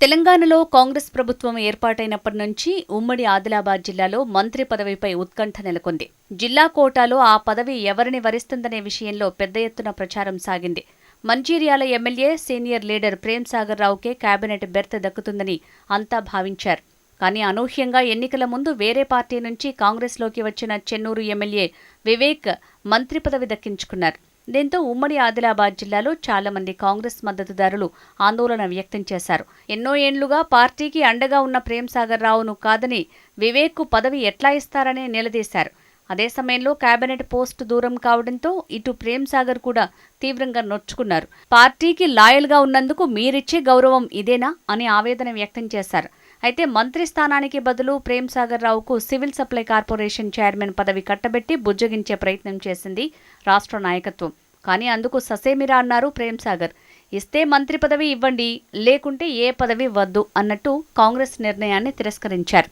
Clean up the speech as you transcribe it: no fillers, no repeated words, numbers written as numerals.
తెలంగాణలో కాంగ్రెస్ ప్రభుత్వం ఏర్పాటైనప్పటి నుంచి ఉమ్మడి ఆదిలాబాద్ జిల్లాలో మంత్రి పదవిపై ఉత్కంఠ నెలకొంది. జిల్లా కోటాలో ఆ పదవి ఎవరిని వరిస్తుందనే విషయంలో పెద్ద ఎత్తున ప్రచారం సాగింది. Mancherial MLA senior leader Prem Sagar రావుకే కేబినెట్ బెర్త్ దక్కుతుందని అంతా భావించారు. కానీ అనూహ్యంగా ఎన్నికల ముందు వేరే పార్టీ నుంచి కాంగ్రెస్లోకి వచ్చిన చెన్నూరు ఎమ్మెల్యే వివేక్ మంత్రి పదవి దక్కించుకున్నారు. దీంతో ఉమ్మడి ఆదిలాబాద్ జిల్లాలో చాలా మంది కాంగ్రెస్ మద్దతుదారులు ఆందోళన వ్యక్తం చేశారు. ఎన్నో ఏండ్లుగా పార్టీకి అండగా ఉన్న ప్రేమ్ సాగర్ రావును కాదని వివేక్కు పదవి ఎట్లా ఇస్తారని నిలదీశారు. అదే సమయంలో కేబినెట్ పోస్టు దూరం కావడంతో ఇటు ప్రేమ్ సాగర్ కూడా తీవ్రంగా నొచ్చుకున్నారు. పార్టీకి లాయల్గా ఉన్నందుకు మీరిచ్చే గౌరవం ఇదేనా అని ఆవేదన వ్యక్తం చేశారు. అయితే మంత్రి స్థానానికి బదులు ప్రేమ్ సాగర్ రావుకు సివిల్ సప్లై కార్పొరేషన్ చైర్మన్ పదవి కట్టబెట్టి బుజ్జగించే ప్రయత్నం చేసింది రాష్ట్ర నాయకత్వం. కానీ అందుకు ససేమిరా అన్నారు ప్రేమ్ సాగర్. ఇస్తే మంత్రి పదవి ఇవ్వండి, లేకుంటే ఏ పదవి వద్దు అన్నట్టు కాంగ్రెస్ నిర్ణయాన్ని తిరస్కరించారు.